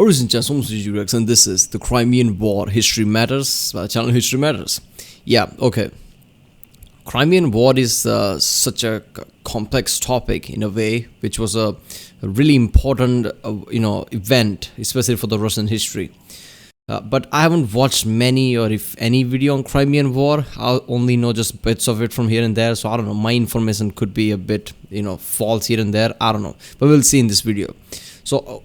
Ladies and gentlemen, and this is the Crimean War. History Matters. Channel History Matters. Yeah, okay. Crimean War is such a complex topic in a way, which was a really important, event, especially for the Russian history. But I haven't watched many or if any video on Crimean War. I only know just bits of it from here and there. So I don't know. My information could be a bit, false here and there. I don't know. But we'll see in this video. So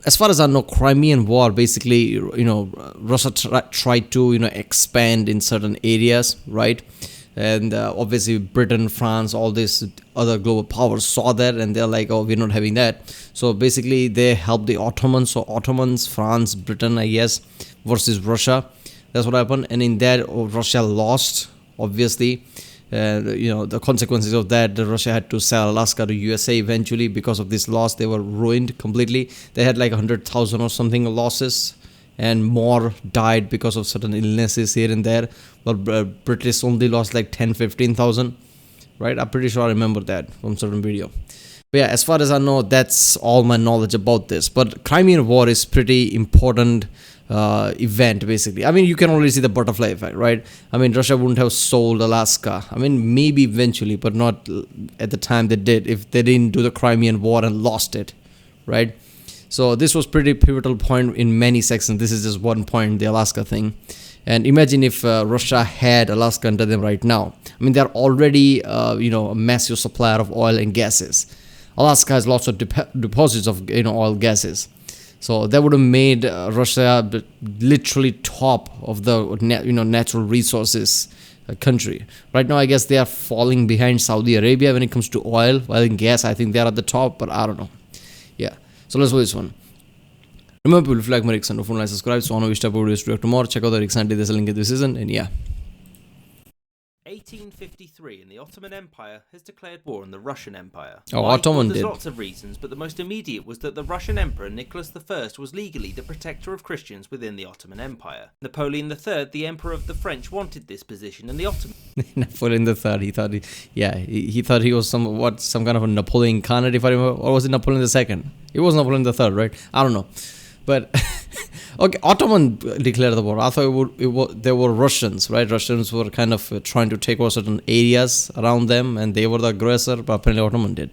as far as I know, Crimean War, basically, Russia tried to, expand in certain areas, right? And obviously Britain, France, all these other global powers saw that and they're like, oh, we're not having that. So basically they helped the Ottomans. So Ottomans, France, Britain, I guess, versus Russia. That's what happened. And in that, Russia lost, obviously. The consequences of that, Russia had to sell Alaska to USA eventually. Because of this loss, they were ruined completely. They had like 100,000 or something losses, and more died because of certain illnesses here and there. But British only lost like 10-15,000, right? I'm pretty sure I remember that from certain video. But yeah, as far as I know, that's all my knowledge about this. But Crimean War is pretty important event, basically. I mean, you can already see the butterfly effect, right? I mean, Russia wouldn't have sold Alaska. I mean, maybe eventually, but not at the time they did, if they didn't do the Crimean War and lost it, right? So this was pretty pivotal point in many sections. This is just one point, the Alaska thing. And imagine if Russia had Alaska under them right now. I mean, they're already, a massive supplier of oil and gases. Alaska has lots of deposits of, oil gases. So that would have made Russia literally top of the, natural resources country. Right now, I guess they are falling behind Saudi Arabia when it comes to oil. While in gas, I think they're at the top, but I don't know. Yeah. So let's do this one. Remember, if you like my Rick Sand, like, subscribe. So I know we step over to tomorrow. Check out the Rick Sand. There's a link in this season. And yeah. 1853 and the Ottoman Empire has declared war on the Russian Empire. Oh, Ottoman did. There's lots of reasons, but the most immediate was that the Russian Emperor Nicholas I was legally the protector of Christians within the Ottoman Empire. Napoleon III, the Emperor of the French, wanted this position, and the Ottoman Napoleon III, he thought he was some kind of a Napoleon Khanate, if I remember, or was it Napoleon II? It was Napoleon III, right? I don't know, but okay, Ottoman declared the war. I thought they were Russians, right? Russians were kind of trying to take over certain areas around them, and they were the aggressor, but apparently Ottoman did.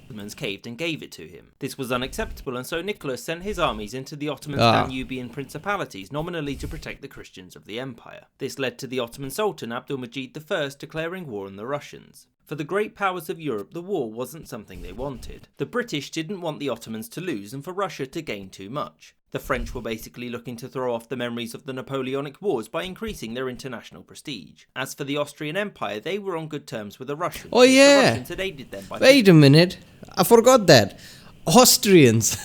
Ottomans caved and gave it to him. This was unacceptable, and so Nicholas sent his armies into the Ottoman Danubian principalities, nominally to protect the Christians of the empire. This led to the Ottoman Sultan Abdulmajid I declaring war on the Russians. For the great powers of Europe, the war wasn't something they wanted. The British didn't want the Ottomans to lose and for Russia to gain too much. The French were basically looking to throw off the memories of the Napoleonic Wars by increasing their international prestige. As for the Austrian Empire, they were on good terms with the Russians. Oh yeah! The Russians had aided them by... Wait a minute, I forgot that. Austrians,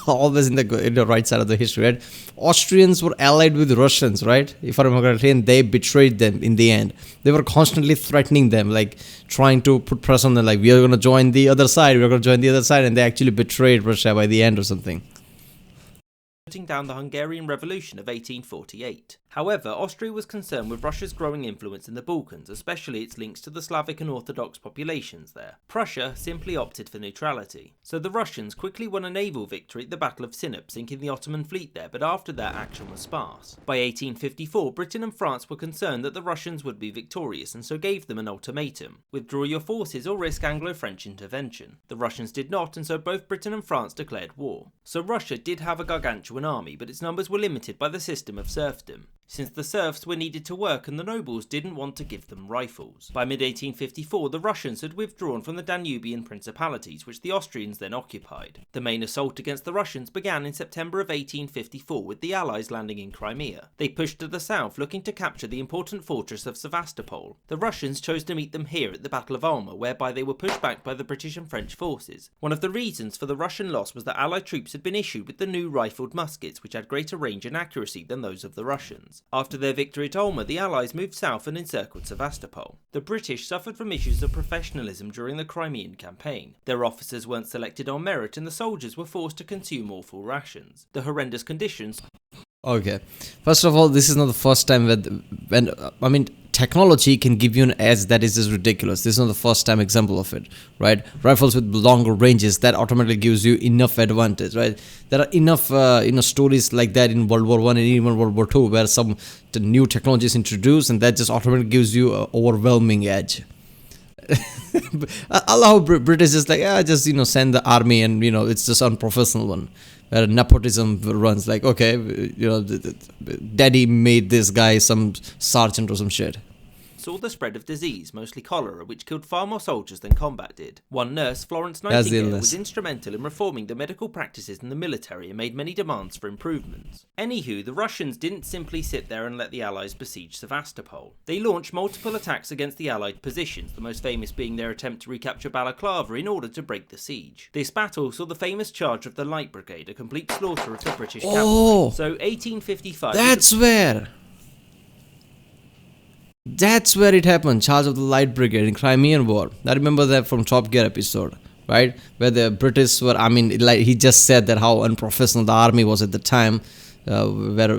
always in the right side of the history, right? Austrians were allied with Russians, right? If I remember correctly, and they betrayed them in the end. They were constantly threatening them, like trying to put pressure on them, like, we are going to join the other side, and they actually betrayed Russia by the end or something. Putting down the Hungarian Revolution of 1848. However, Austria was concerned with Russia's growing influence in the Balkans, especially its links to the Slavic and Orthodox populations there. Prussia simply opted for neutrality. So the Russians quickly won a naval victory at the Battle of Sinop, sinking the Ottoman fleet there, but after that action was sparse. By 1854, Britain and France were concerned that the Russians would be victorious, and so gave them an ultimatum: withdraw your forces or risk Anglo-French intervention. The Russians did not, and so both Britain and France declared war. So Russia did have a gargantuan army, but its numbers were limited by the system of serfdom, since the serfs were needed to work and the nobles didn't want to give them rifles. By mid-1854, the Russians had withdrawn from the Danubian principalities, which the Austrians then occupied. The main assault against the Russians began in September of 1854 with the Allies landing in Crimea. They pushed to the south, looking to capture the important fortress of Sevastopol. The Russians chose to meet them here at the Battle of Alma, whereby they were pushed back by the British and French forces. One of the reasons for the Russian loss was that Allied troops had been issued with the new rifled muskets, which had greater range and accuracy than those of the Russians. After their victory at Alma, the Allies moved south and encircled Sevastopol. The British suffered from issues of professionalism during the Crimean campaign. Their officers weren't selected on merit, and the soldiers were forced to consume awful rations. The horrendous conditions Okay. First of all, this is not the first time when I mean technology can give you an edge that is just ridiculous. This is not the first time example of it, right? Rifles with longer ranges that automatically gives you enough advantage, right? There are enough stories like that in World War One and even World War Two where some new technology is introduced and that just automatically gives you an overwhelming edge. I love how British is like, yeah, just send the army, and it's just unprofessional one where nepotism runs. Like, okay, daddy made this guy some sergeant or some shit. Saw the spread of disease, mostly cholera, which killed far more soldiers than combat did. One nurse, Florence That's the Nightingale, illness. was instrumental in reforming the medical practices in the military and made many demands for improvements. Anywho, the Russians didn't simply sit there and let the Allies besiege Sevastopol. They launched multiple attacks against the Allied positions, the most famous being their attempt to recapture Balaclava in order to break the siege. This battle saw the famous charge of the Light Brigade, a complete slaughter of the British cavalry. So 1855... That's where it happened. Charge of the Light Brigade in Crimean War. I remember that from Top Gear episode, right? Where the British were, like he just said that how unprofessional the army was at the time, where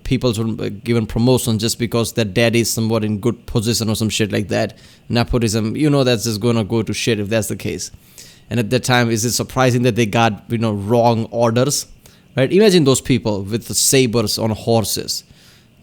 people were given promotion just because their dad is somewhat in good position or some shit like that. Nepotism, that's just gonna go to shit if that's the case. And at that time, is it surprising that they got wrong orders, right? Imagine those people with the sabers on horses,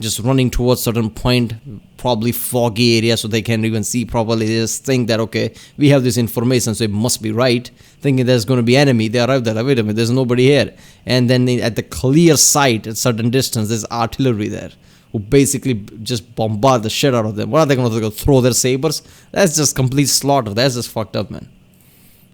just running towards certain point, probably foggy area, so they can't even see properly. They just think that, okay, we have this information, so it must be right. Thinking there's going to be enemy, they arrive there. Like, wait a minute, there's nobody here. And then at the clear sight, at certain distance, there's artillery there, who basically just bombard the shit out of them. What are they going to do? Throw their sabers? That's just complete slaughter. That's just fucked up, man.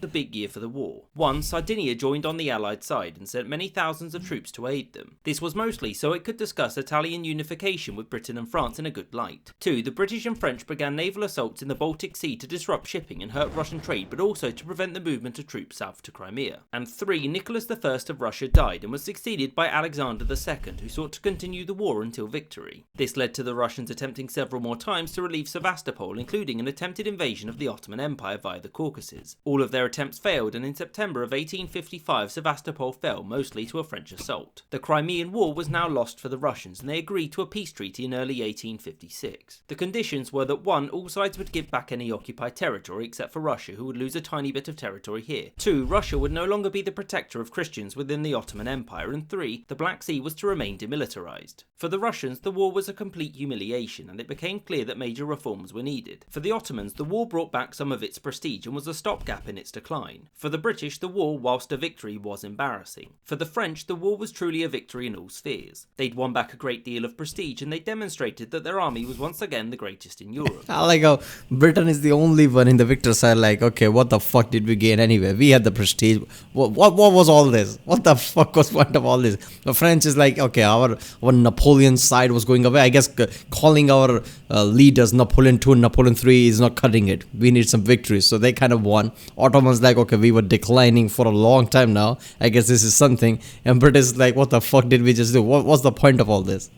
The big year for the war. 1. Sardinia joined on the Allied side and sent many thousands of troops to aid them. This was mostly so it could discuss Italian unification with Britain and France in a good light. 2. The British and French began naval assaults in the Baltic Sea to disrupt shipping and hurt Russian trade, but also to prevent the movement of troops south to Crimea. And 3. Nicholas I of Russia died and was succeeded by Alexander II, who sought to continue the war until victory. This led to the Russians attempting several more times to relieve Sevastopol, including an attempted invasion of the Ottoman Empire via the Caucasus. All of their attempts failed, and in September of 1855 Sevastopol fell, mostly to a French assault. The Crimean War was now lost for the Russians, and they agreed to a peace treaty in early 1856. The conditions were that 1. All sides would give back any occupied territory except for Russia, who would lose a tiny bit of territory here. 2. Russia would no longer be the protector of Christians within the Ottoman Empire, and 3. The Black Sea was to remain demilitarized. For the Russians, the war was a complete humiliation, and it became clear that major reforms were needed. For the Ottomans, the war brought back some of its prestige and was a stopgap in its decline. For the British, the war, whilst a victory, was embarrassing. For the French, the war was truly a victory in all spheres. They'd won back a great deal of prestige, and they demonstrated that their army was once again the greatest in Europe. I like how Britain is the only one in the victor side, like, okay, what the fuck did we gain anyway? We had the prestige. What was all this? What the fuck was point of all this? The French is like, okay, our Napoleon side was going away. I guess calling our leaders Napoleon II and Napoleon III is not cutting it. We need some victories. So they kind of won. Ottomans like, okay, we were declining for a long time now. I guess this is something. And British is like, what the fuck did we just do? What's the point of all this?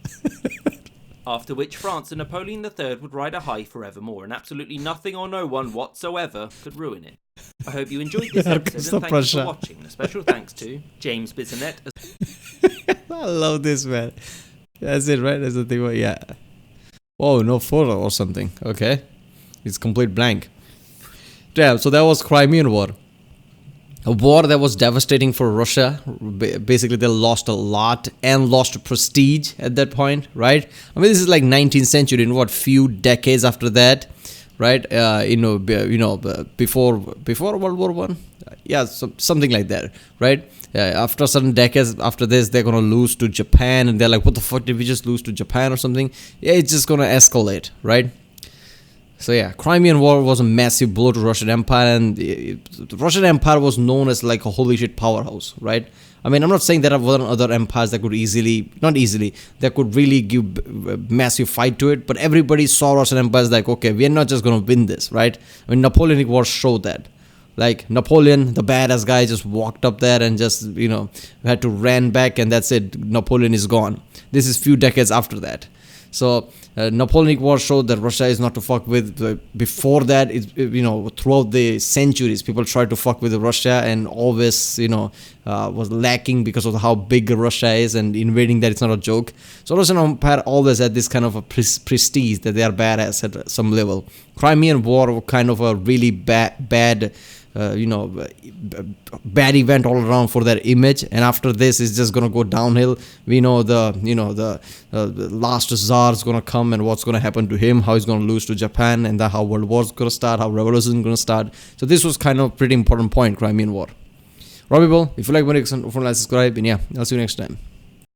After which France and Napoleon III would ride a high forevermore, and absolutely nothing or no one whatsoever could ruin it. I hope you enjoyed this episode, and thank you for watching. A special thanks to James Bissonette. I love this, man. That's it, right? That's the thing. Yeah. Oh, no photo or something. Okay. It's complete blank. Yeah, so that was Crimean War. A war that was devastating for Russia. Basically, they lost a lot and lost prestige at that point, right? I mean, this is like 19th century, in what, few decades after that, right? Before World War One, yeah, something like that, right? After certain decades after this, they're gonna lose to Japan, and they're like, what the fuck did we just lose to Japan or something? Yeah, it's just gonna escalate, right? So yeah, Crimean War was a massive blow to Russian Empire, and the Russian Empire was known as like a holy shit powerhouse, right? I mean, I'm not saying there were other empires that could that could really give massive fight to it, but everybody saw Russian Empire as like, okay, we're not just gonna win this, right? I mean, Napoleonic Wars showed that. Like, Napoleon, the badass guy, just walked up there and just, had to ran back, and that's it. Napoleon is gone. This is few decades after that. So Napoleonic War showed that Russia is not to fuck with. Before that, throughout the centuries, people tried to fuck with Russia and always, was lacking because of how big Russia is, and invading that, it's not a joke. So Russian Empire always had this kind of a prestige that they are badass at some level. Crimean War was kind of a really bad event all around for their image, and after this it's just gonna go downhill. We know the last Tsar is gonna come, and what's gonna happen to him, how he's gonna lose to Japan, and how World War's gonna start, how revolution is gonna start. So this was kind of pretty important point, Crimean War. Right, people, if you like my reaction, don't forget to subscribe, and yeah, I'll see you next time.